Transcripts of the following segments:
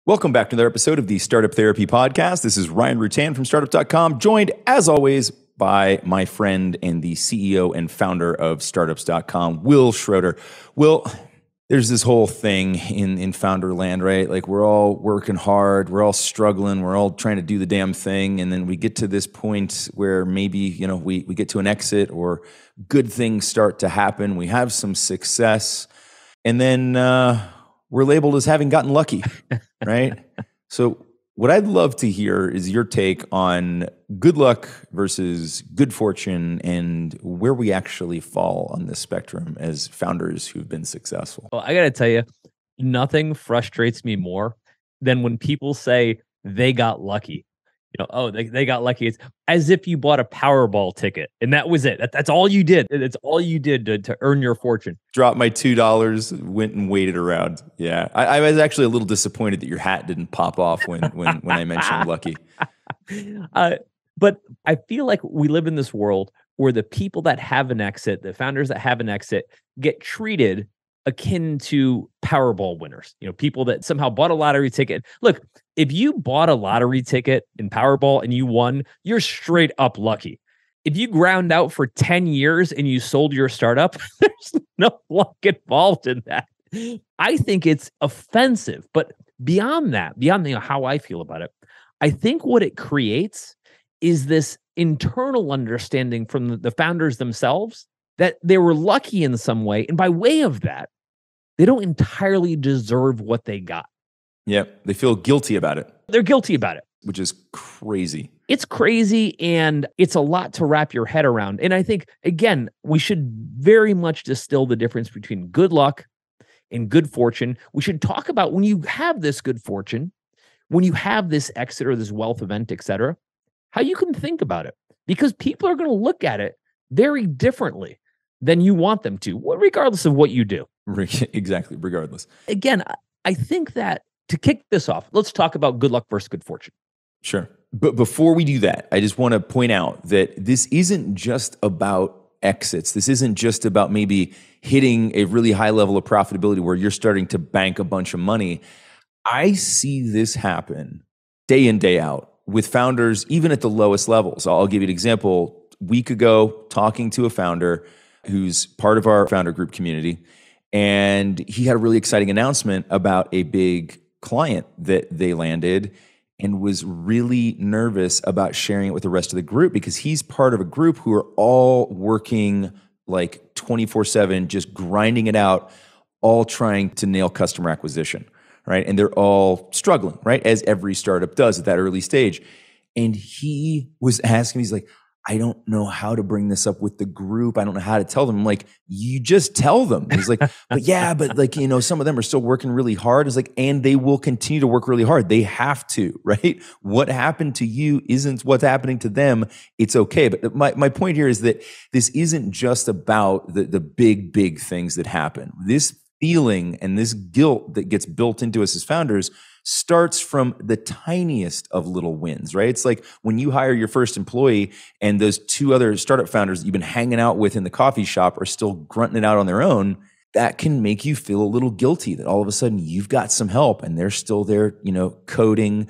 Welcome back to another episode of the Startup Therapy Podcast. This is Ryan Rutan from startup.com, joined as always by my friend and the CEO and founder of startups.com, Wil Schroter. Wil, there's this whole thing in founder land, right? Like we're all working hard, we're all struggling, we're all trying to do the damn thing. And then we get to this point where maybe, we get to an exit or good things start to happen. We have some success. And then we're labeled as having gotten lucky, right? So what I'd love to hear is your take on good luck versus good fortune and where we actually fall on this spectrum as founders who've been successful. Well, I got to tell you, nothing frustrates me more than when people say they got lucky. They got lucky. It's as if you bought a Powerball ticket and that was it. That's all you did. It's all you did to earn your fortune. Dropped my $2, went and waited around. Yeah. I was actually a little disappointed that your hat didn't pop off when I mentioned lucky. But I feel like we live in this world where the people that have an exit, the founders that have an exit, get treated akin to Powerball winners. People that somehow bought a lottery ticket. Look, if you bought a lottery ticket in Powerball and you won, you're straight up lucky. If you ground out for 10 years and you sold your startup, there's no luck involved in that. I think it's offensive. But beyond that, how I feel about it, I think what it creates is this internal understanding from the founders themselves that they were lucky in some way. And by way of that, they don't entirely deserve what they got. Yep. They feel guilty about it. They're guilty about it. Which is crazy. It's crazy, and it's a lot to wrap your head around. And I think, again, we should very much distill the difference between good luck and good fortune. We should talk about when you have this good fortune, when you have this exit or this wealth event, et cetera, how you can think about it. Because people are going to look at it very differently than you want them to, regardless of what you do. Exactly, regardless. Again, I think that to kick this off, let's talk about good luck versus good fortune. Sure. But before we do that, I just want to point out that this isn't just about exits. This isn't just about maybe hitting a really high level of profitability where you're starting to bank a bunch of money. I see this happen day in, day out with founders, even at the lowest levels. I'll give you an example. A week ago, talking to a founder who's part of our founder group community, and he had a really exciting announcement about a big client that they landed and was really nervous about sharing it with the rest of the group because he's part of a group who are all working like 24/7, just grinding it out, all trying to nail customer acquisition, right? And they're all struggling, right? As every startup does at that early stage. And he was asking, he's like, I don't know how to bring this up with the group. I don't know how to tell them. I'm like, you just tell them. He's like, but some of them are still working really hard. It's like, and they will continue to work really hard. They have to, right? What happened to you isn't what's happening to them. It's okay. But my point here is that this isn't just about the big things that happen. This feeling and this guilt that gets built into us as founders starts from the tiniest of little wins, right? It's like when you hire your first employee and those two other startup founders that you've been hanging out with in the coffee shop are still grunting it out on their own. That can make you feel a little guilty that all of a sudden you've got some help and they're still there, coding,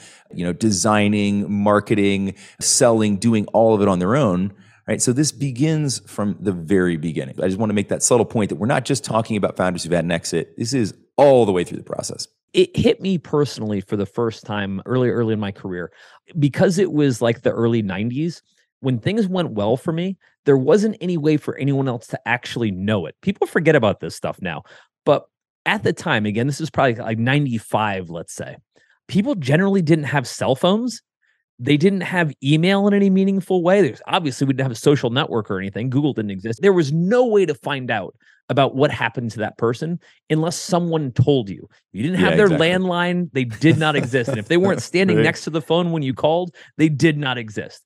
designing, marketing, selling, doing all of it on their own. Right. So this begins from the very beginning. I just want to make that subtle point that we're not just talking about founders who've had an exit. This is all the way through the process. It hit me personally for the first time early in my career because it was like the early 90s. When things went well for me, there wasn't any way for anyone else to actually know it. People forget about this stuff now. But at the time, again, this is probably like 95, let's say, people generally didn't have cell phones. They didn't have email in any meaningful way. Obviously, we didn't have a social network or anything. Google didn't exist. There was no way to find out about what happened to that person unless someone told you. You didn't have their landline. They did not exist. And if they weren't standing next to the phone when you called, they did not exist.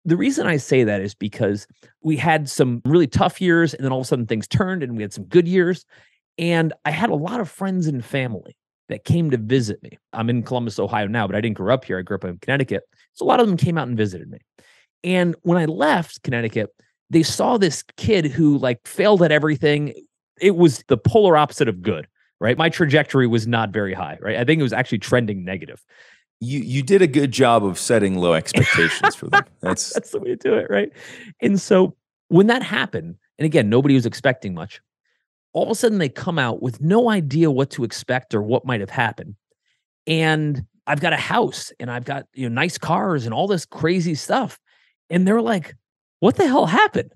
The reason I say that is because we had some really tough years and then all of a sudden things turned and we had some good years. And I had a lot of friends and family that came to visit me. I'm in Columbus, Ohio now, but I didn't grow up here. I grew up in Connecticut. So a lot of them came out and visited me. And when I left Connecticut, they saw this kid who like failed at everything. It was the polar opposite of good, right? My trajectory was not very high, right? I think it was actually trending negative. You did a good job of setting low expectations for them. That's the way to do it, right? And so when that happened, and again, nobody was expecting much, all of a sudden they come out with no idea what to expect or what might have happened. And I've got a house and I've got, nice cars and all this crazy stuff. And they're like, what the hell happened?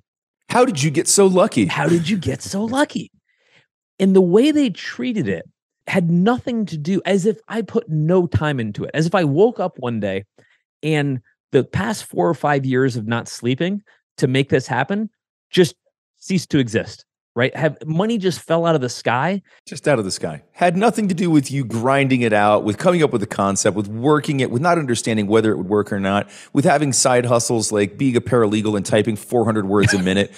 How did you get so lucky? How did you get so lucky? And the way they treated it had nothing to do, as if I put no time into it, as if I woke up one day and the past 4 or 5 years of not sleeping to make this happen just ceased to exist, right? Money just fell out of the sky. Just out of the sky. Had nothing to do with you grinding it out, with coming up with a concept, with working it, with not understanding whether it would work or not, with having side hustles like being a paralegal and typing 400 words a minute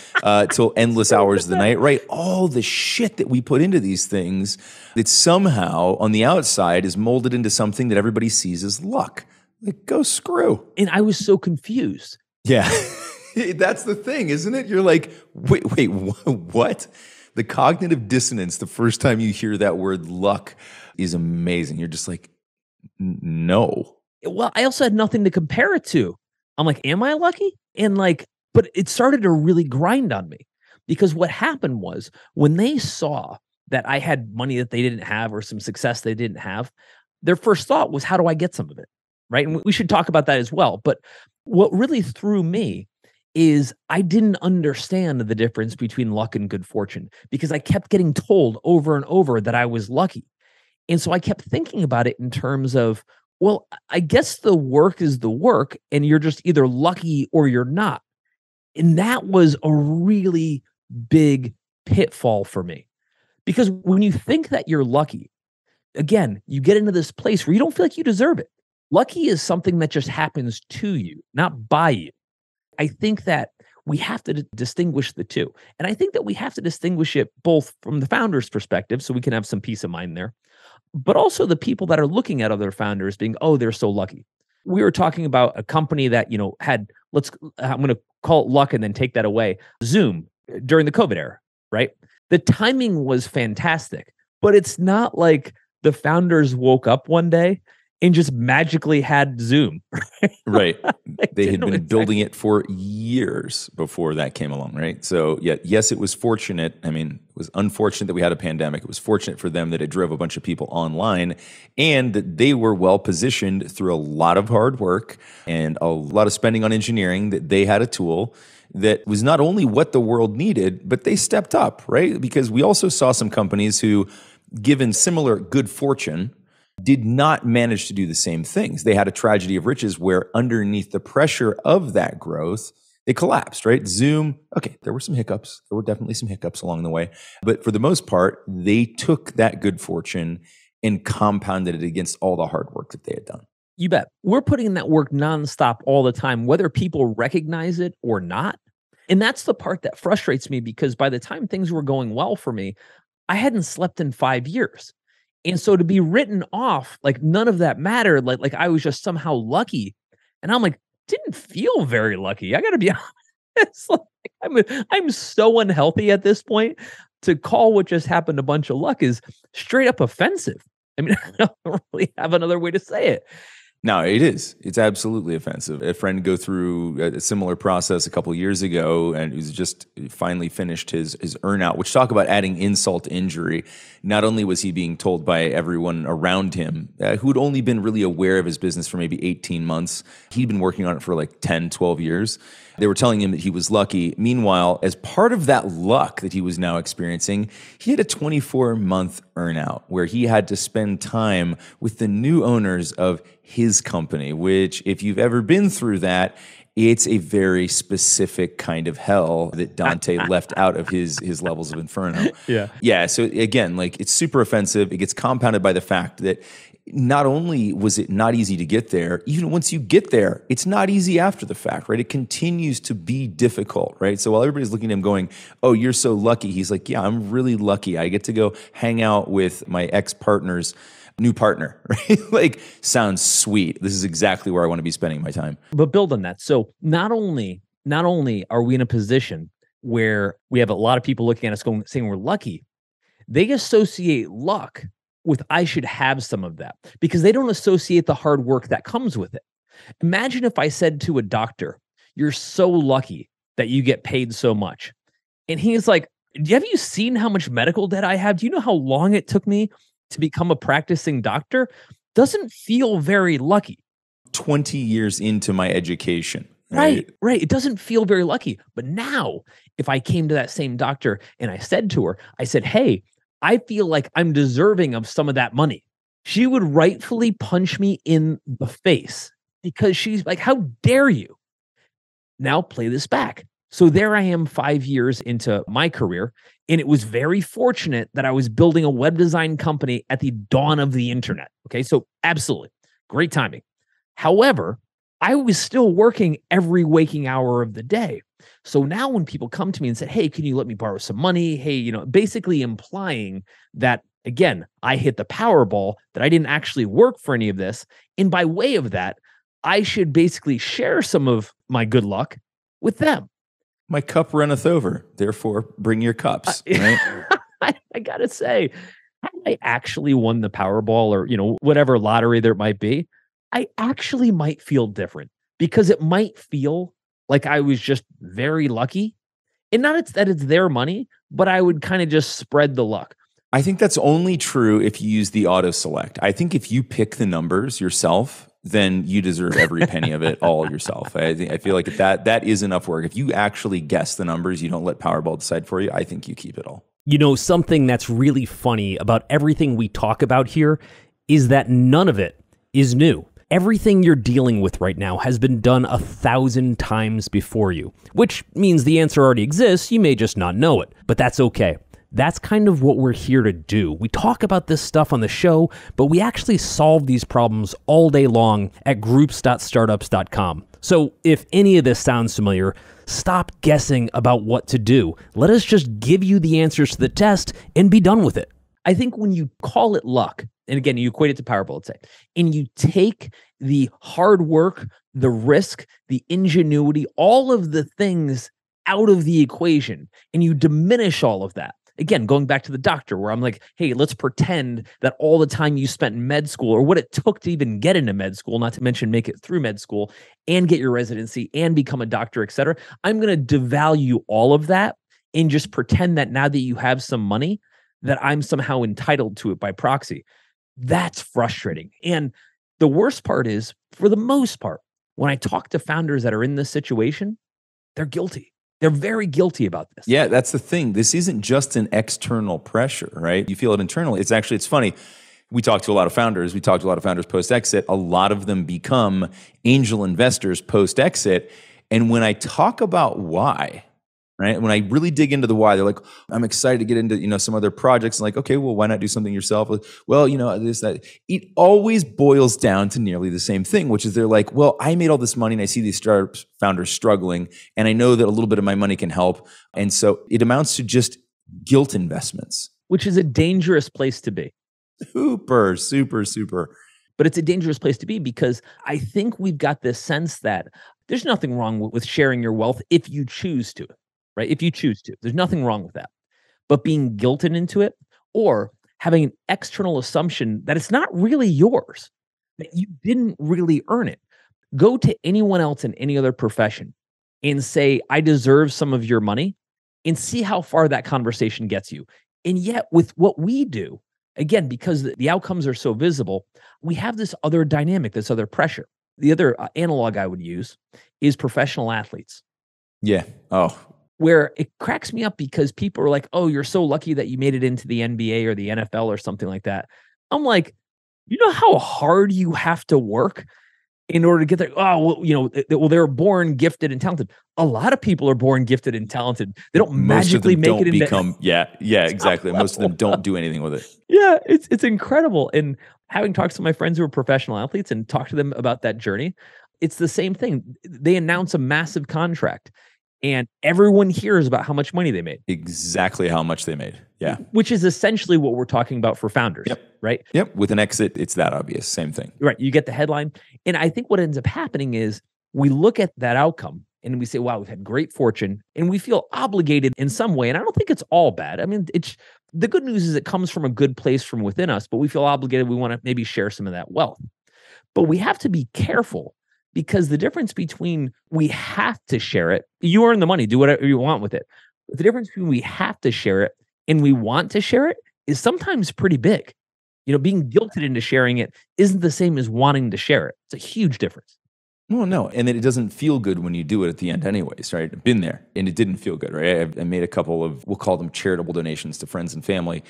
till endless hours of the night, right? All the shit that we put into these things that somehow on the outside is molded into something that everybody sees as luck. Like, go screw. And I was so confused. Yeah. That's the thing, isn't it? You're like, wait, what? The cognitive dissonance the first time you hear that word luck is amazing. You're just like, no. Well, I also had nothing to compare it to. I'm like, am I lucky? And but it started to really grind on me, because what happened was when they saw that I had money that they didn't have or some success they didn't have, their first thought was, how do I get some of it? Right. And we should talk about that as well. But what really threw me is I didn't understand the difference between luck and good fortune, because I kept getting told over and over that I was lucky. And so I kept thinking about it in terms of, well, I guess the work is the work and you're just either lucky or you're not. And that was a really big pitfall for me, because when you think that you're lucky, again, you get into this place where you don't feel like you deserve it. Lucky is something that just happens to you, not by you. I think that we have to distinguish the two. And I think that we have to distinguish it both from the founder's perspective, so we can have some peace of mind there, but also the people that are looking at other founders being, oh, they're so lucky. We were talking about a company that, had, I'm going to call it luck and then take that away, Zoom, during the COVID era, right? The timing was fantastic, but it's not like the founders woke up one day and just magically had Zoom. Right. They had been building it for years before that came along, right? So yes, it was fortunate. I mean, it was unfortunate that we had a pandemic. It was fortunate for them that it drove a bunch of people online, and that they were well positioned through a lot of hard work and a lot of spending on engineering, that they had a tool that was not only what the world needed, but they stepped up, right? Because we also saw some companies who, given similar good fortune, did not manage to do the same things. They had a tragedy of riches where underneath the pressure of that growth, they collapsed, right? Zoom, okay, there were some hiccups. There were definitely some hiccups along the way. But for the most part, they took that good fortune and compounded it against all the hard work that they had done. You bet. We're putting in that work nonstop all the time, whether people recognize it or not. And that's the part that frustrates me, because by the time things were going well for me, I hadn't slept in 5 years. And so to be written off like none of that mattered, like I was just somehow lucky. And I'm like, didn't feel very lucky. I got to be honest. I'm so unhealthy at this point. To call what just happened a bunch of luck is straight up offensive. I mean, I don't really have another way to say it. No, it is. It's absolutely offensive. A friend go through a similar process a couple of years ago, and he's just finally finished his earnout, which, talk about adding insult to injury. Not only was he being told by everyone around him, who'd only been really aware of his business for maybe 18 months, he'd been working on it for like 10, 12 years. They were telling him that he was lucky. Meanwhile, as part of that luck that he was now experiencing, he had a 24-month earnout where he had to spend time with the new owners of his company, which, if you've ever been through that, it's a very specific kind of hell that Dante left out of his levels of Inferno. Yeah. So again, like, it's super offensive. It gets compounded by the fact that not only was it not easy to get there, even once you get there, it's not easy after the fact, right? It continues to be difficult, right? So while everybody's looking at him going, oh, you're so lucky, he's like, yeah, I'm really lucky. I get to go hang out with my ex-partner's new partner, right? Like, sounds sweet. This is exactly where I want to be spending my time. But build on that. So not only are we in a position where we have a lot of people looking at us saying we're lucky, they associate luck with I should have some of that because they don't associate the hard work that comes with it. Imagine if I said to a doctor, you're so lucky that you get paid so much. And he's like, have you seen how much medical debt I have? Do you know how long it took me to become a practicing doctor? Doesn't feel very lucky. 20 years into my education. Right. It doesn't feel very lucky. But now, if I came to that same doctor and I said to her, I said, hey, I feel like I'm deserving of some of that money. She would rightfully punch me in the face because she's like, how dare you? Now play this back. So there I am 5 years into my career, and it was very fortunate that I was building a web design company at the dawn of the internet. Okay, so absolutely great timing. However, I was still working every waking hour of the day. So now when people come to me and say, hey, can you let me borrow some money? Hey, basically implying that, again, I hit the Powerball, that I didn't actually work for any of this. And by way of that, I should basically share some of my good luck with them. My cup runneth over, therefore bring your cups, right? I gotta say, had I actually won the Powerball or, whatever lottery there might be, I actually might feel different because it might feel like I was just very lucky. And not that it's their money, but I would kind of just spread the luck. I think that's only true if you use the auto select. I think if you pick the numbers yourself, then you deserve every penny of it all yourself. I feel like that is enough work. If you actually guess the numbers, you don't let Powerball decide for you, I think you keep it all. Something that's really funny about everything we talk about here is that none of it is new. Everything you're dealing with right now has been done 1,000 times before you, which means the answer already exists. You may just not know it, but that's okay. That's kind of what we're here to do. We talk about this stuff on the show, but we actually solve these problems all day long at groups.startups.com. So if any of this sounds familiar, stop guessing about what to do. Let us just give you the answers to the test and be done with it. I think when you call it luck, and again, you equate it to Powerball, let's say, and you take the hard work, the risk, the ingenuity, all of the things out of the equation, and you diminish all of that. Again, going back to the doctor where I'm like, hey, let's pretend that all the time you spent in med school or what it took to even get into med school, not to mention make it through med school and get your residency and become a doctor, et cetera. I'm going to devalue all of that and just pretend that now that you have some money, that I'm somehow entitled to it by proxy. That's frustrating. And the worst part is, for the most part, when I talk to founders that are in this situation, they're guilty. They're very guilty about this. Yeah, that's the thing. This isn't just an external pressure, right? You feel it internally. It's funny. We talk to a lot of founders. We talk to a lot of founders post-exit. A lot of them become angel investors post-exit. And when I talk about why, right? When I really dig into the why, they're like, I'm excited to get into, some other projects. And like, okay, well, why not do something yourself? Well, this, that. It always boils down to nearly the same thing, which is they're like, well, I made all this money and I see these startup founders struggling and I know that a little bit of my money can help. And so it amounts to just guilt investments. Which is a dangerous place to be. Super, super, super. But it's a dangerous place to be because I think we've got this sense that there's nothing wrong with sharing your wealth if you choose to. Right? If you choose to, there's nothing wrong with that. But being guilted into it or having an external assumption that it's not really yours, that you didn't really earn it. Go to anyone else in any other profession and say, I deserve some of your money, and see how far that conversation gets you. And yet with what we do, again, because the outcomes are so visible, we have this other dynamic, this other pressure. The other analog I would use is professional athletes. Yeah. Oh, where it cracks me up because people are like, oh, you're so lucky that you made it into the NBA or the NFL or something like that. I'm like, you know how hard you have to work in order to get there? Oh, well, they were born gifted and talented. A lot of people are born gifted and talented. They don't magically make it into. Yeah, exactly. Most of them don't do anything with it. Yeah, it's incredible. And having talked to my friends who are professional athletes and talked to them about that journey, it's the same thing. They announce a massive contract. And everyone hears about how much money they made. Exactly how much they made. Yeah. Which is essentially what we're talking about for founders, right? Yep. With an exit, it's that obvious. Same thing. Right. You get the headline. And I think what ends up happening is we look at that outcome and we say, wow, we've had great fortune and we feel obligated in some way. And I don't think it's all bad. I mean, The good news is it comes from a good place from within us, but we feel obligated. We want to maybe share some of that wealth. But we have to be careful because the difference between we have to share it, you earn the money, do whatever you want with it. But the difference between we have to share it and we want to share it is sometimes pretty big. Being guilted into sharing it isn't the same as wanting to share it. It's a huge difference. Well, no. And then it doesn't feel good when you do it at the end anyways, right? I've been there and it didn't feel good, right? I made a couple of, we'll call them charitable donations to friends and family.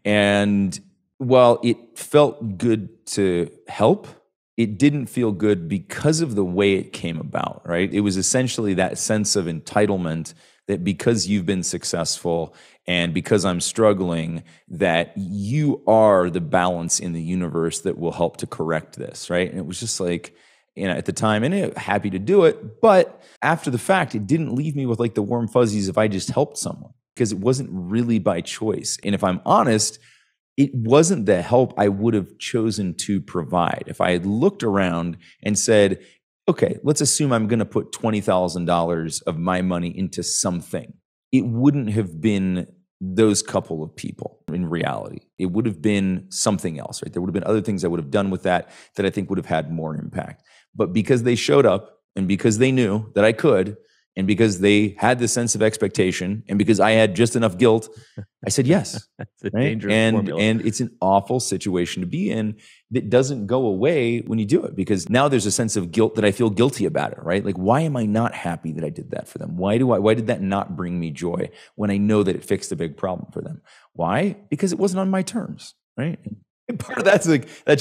And while it felt good to help, it didn't feel good because of the way it came about, right? It was essentially that sense of entitlement that because you've been successful and because I'm struggling, that you are the balance in the universe that will help to correct this, right? And it was just like, at the time, and happy to do it, but after the fact, it didn't leave me with like the warm fuzzies if I just helped someone, because it wasn't really by choice. And if I'm honest, it wasn't the help I would have chosen to provide. If I had looked around and said, okay, let's assume I'm going to put $20,000 of my money into something, it wouldn't have been those couple of people in reality. It would have been something else, right? There would have been other things I would have done with that I think would have had more impact. But because they showed up and because they knew that I could, and because they had this sense of expectation, and because I had just enough guilt, I said yes. That's a right? dangerous formula. And it's an awful situation to be in that doesn't go away when you do it, because now there's a sense of guilt that I feel guilty about it, right? Like, why am I not happy that I did that for them? Why did that not bring me joy when I know that it fixed a big problem for them? Why? Because it wasn't on my terms, right? And part of that's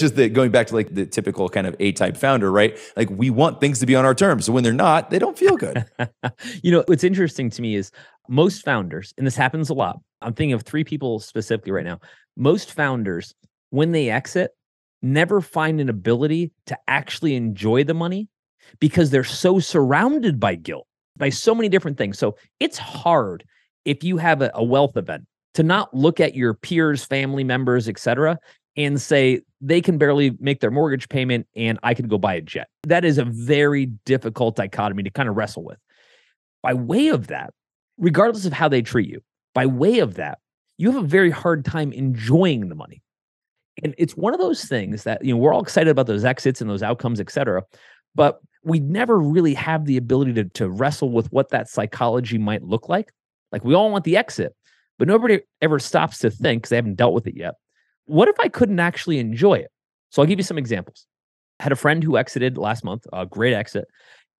just going back to like the typical kind of A-type founder, right? Like, we want things to be on our terms. So when they're not, they don't feel good. What's interesting to me is most founders, and this happens a lot. I'm thinking of 3 people specifically right now. Most founders, when they exit, never find an ability to actually enjoy the money because they're so surrounded by guilt, by so many different things. So it's hard if you have a wealth event to not look at your peers, family members, et cetera, and say they can barely make their mortgage payment and I can go buy a jet. That is a very difficult dichotomy to kind of wrestle with. By way of that, regardless of how they treat you, by way of that, you have a very hard time enjoying the money. And it's one of those things that, we're all excited about those exits and those outcomes, et cetera, but we never really have the ability to wrestle with what that psychology might look like. Like, we all want the exit, but nobody ever stops to think, because they haven't dealt with it yet, what if I couldn't actually enjoy it? So I'll give you some examples. I had a friend who exited last month, a great exit,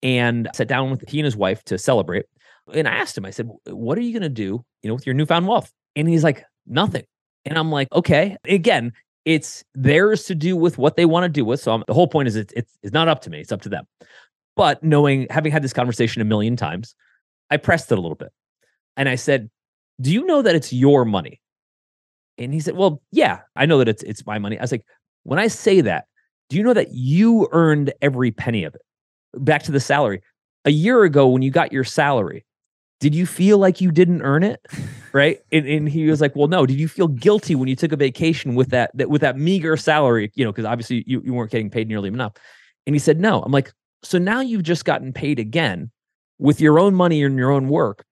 and sat down with he and his wife to celebrate. And I asked him, I said, what are you going to do, with your newfound wealth? And he's like, nothing. And I'm like, okay. Again, it's theirs to do with what they want to do with. So the whole point is it's not up to me. It's up to them. But having had this conversation a million times, I pressed it a little bit. And I said, do you know that it's your money? And he said, well, yeah, I know that it's my money. I was like, when I say that, do you know that you earned every penny of it? Back to the salary. A year ago, when you got your salary, did you feel like you didn't earn it? Right? And he was like, well, no. Did you feel guilty when you took a vacation with that meager salary? Because obviously you weren't getting paid nearly enough. And he said, no. I'm like, so now you've just gotten paid again with your own money and your own work,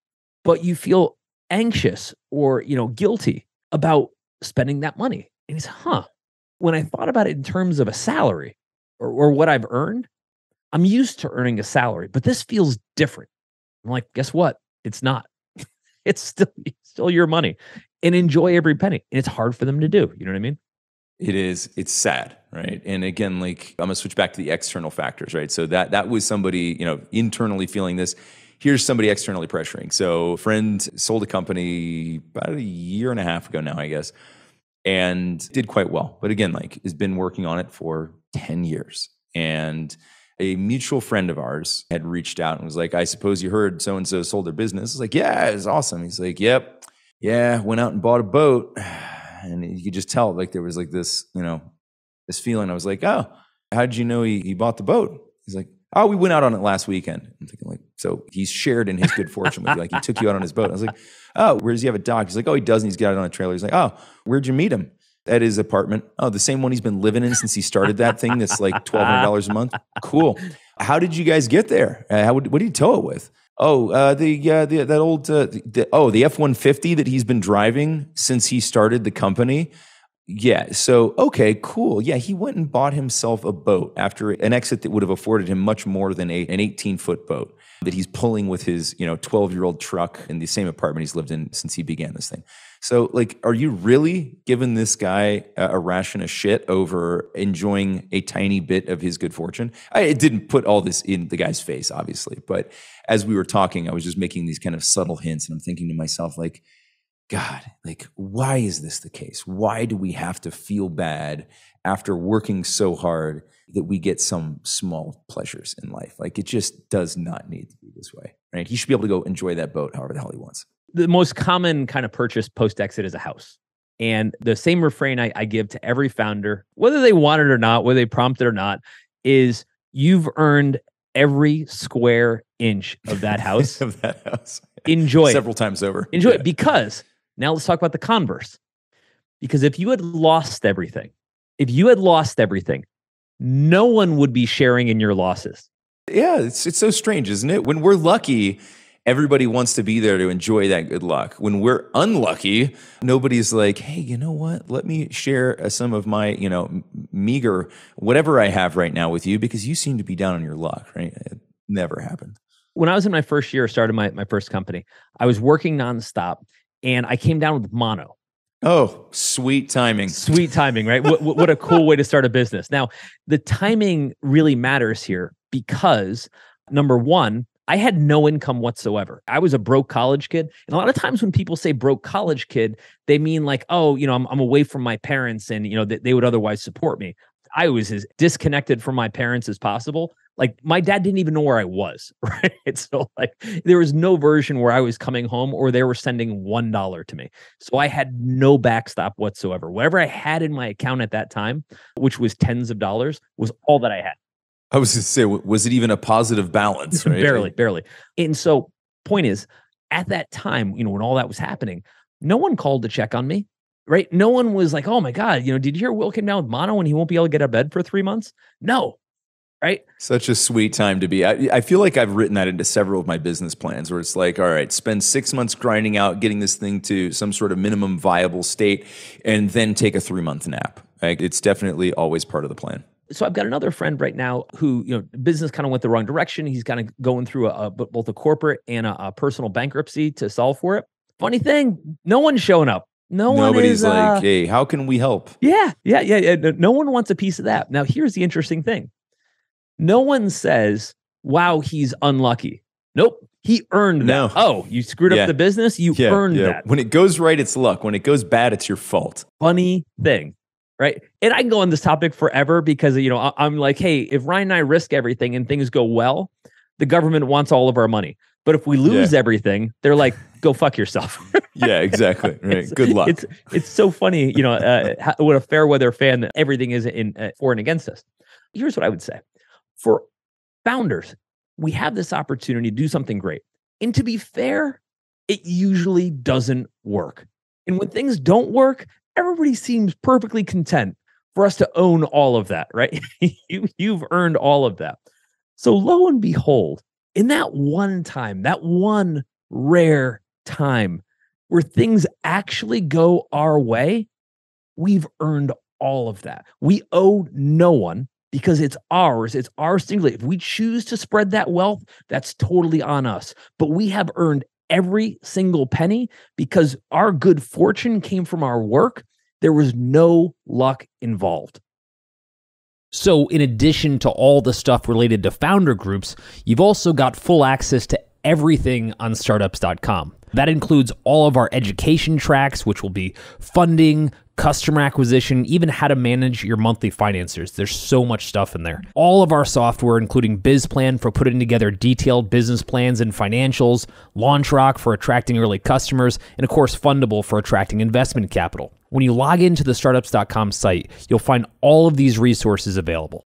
but you feel anxious or, guilty about spending that money. And he said, when I thought about it in terms of a salary or what I've earned, I'm used to earning a salary, but this feels different. I'm like, guess what? It's not. It's still your money, and enjoy every penny. And it's hard for them to do. You know what I mean? It is. It's sad, right? And again, like, I'm gonna switch back to the external factors, right? So that was somebody, internally feeling this. Here's somebody externally pressuring. So a friend sold a company about a year and a half ago now, I guess, and did quite well. But again, like, has been working on it for 10 years. And a mutual friend of ours had reached out and was like, I suppose you heard so-and-so sold their business. I was like, yeah, it's awesome. He's like, yep. Yeah, went out and bought a boat. And you could just tell, like, there was like this, this feeling. I was like, oh, how did you know he bought the boat? He's like, oh, we went out on it last weekend. I'm thinking, like, so he's shared in his good fortune with you. Like, he took you out on his boat. I was like, oh, where does he have a dock? He's like, oh, he doesn't. He's got it on a trailer. He's like, oh, where'd you meet him? At his apartment. Oh, the same one he's been living in since he started that thing. That's like $1,200 a month. Cool. How did you guys get there? What did you tow it with? The F-150 that he's been driving since he started the company. Yeah. So, okay, cool. Yeah. He went and bought himself a boat after an exit that would have afforded him much more than an 18-foot boat that he's pulling with his, 12-year-old truck in the same apartment he's lived in since he began this thing. So, like, are you really giving this guy a ration of shit over enjoying a tiny bit of his good fortune? I didn't put all this in the guy's face, obviously, but as we were talking, I was just making these kind of subtle hints, and I'm thinking to myself, like, God, like, why is this the case? Why do we have to feel bad after working so hard that we get some small pleasures in life? Like, it just does not need to be this way, right? He should be able to go enjoy that boat however the hell he wants. The most common kind of purchase post-exit is a house. And the same refrain I give to every founder, whether they want it or not, whether they prompt it or not, is you've earned every square inch of that house. Enjoy several times over. Enjoy it, because now let's talk about the converse. Because if you had lost everything, no one would be sharing in your losses. Yeah, it's so strange, isn't it? When we're lucky, everybody wants to be there to enjoy that good luck. When we're unlucky, nobody's like, hey, you know what? Let me share some of my, meager whatever I have right now with you because you seem to be down on your luck, right? It never happened. When I was in my first year, started my first company, I was working nonstop and I came down with mono. Oh, sweet timing. Sweet timing, right? What a cool way to start a business. Now, the timing really matters here because, number one, I had no income whatsoever. I was a broke college kid. And a lot of times when people say broke college kid, they mean like, oh, I'm away from my parents and, they would otherwise support me. I was as disconnected from my parents as possible. Like, my dad didn't even know where I was, right? So like, there was no version where I was coming home or they were sending $1 to me. So I had no backstop whatsoever. Whatever I had in my account at that time, which was tens of dollars, was all that I had. I was going to say, was it even a positive balance? Right? Barely. And so point is, at that time, when all that was happening, no one called to check on me, right? No one was like, oh my God, did you hear Wil came down with mono and he won't be able to get out of bed for 3 months? No. Right? Such a sweet time to be. I feel like I've written that into several of my business plans where it's like, all right, spend 6 months grinding out, getting this thing to some sort of minimum viable state, and then take a 3-month nap. Like, it's definitely always part of the plan. So I've got another friend right now who, business kind of went the wrong direction. He's kind of going through both a corporate and a personal bankruptcy to solve for it. Funny thing, no one's showing up. Nobody's like, hey, how can we help? Yeah. No one wants a piece of that. Now, here's the interesting thing. No one says, wow, he's unlucky. Nope. He earned that. No. Oh, you screwed up the business? You earned that. When it goes right, it's luck. When it goes bad, it's your fault. Funny thing, right? And I can go on this topic forever because, I'm like, hey, if Ryan and I risk everything and things go well, the government wants all of our money. But if we lose everything, they're like, go fuck yourself. Yeah, exactly. Right. Good luck. It's so funny, what a fair weather fan that everything is in for and against us. Here's what I would say. For founders, we have this opportunity to do something great. And to be fair, it usually doesn't work. And when things don't work, everybody seems perfectly content for us to own all of that, right? You've earned all of that. So lo and behold, in that one time, that one rare time where things actually go our way, we've earned all of that. We owe no one because it's ours. It's our singular. If we choose to spread that wealth, that's totally on us. But we have earned every single penny because our good fortune came from our work. There was no luck involved. So in addition to all the stuff related to founder groups, you've also got full access to everything on startups.com. That includes all of our education tracks, which will be funding, customer acquisition, even how to manage your monthly financiers. There's so much stuff in there. All of our software, including BizPlan for putting together detailed business plans and financials, LaunchRock for attracting early customers, and of course, Fundable for attracting investment capital. When you log into the startups.com site, you'll find all of these resources available.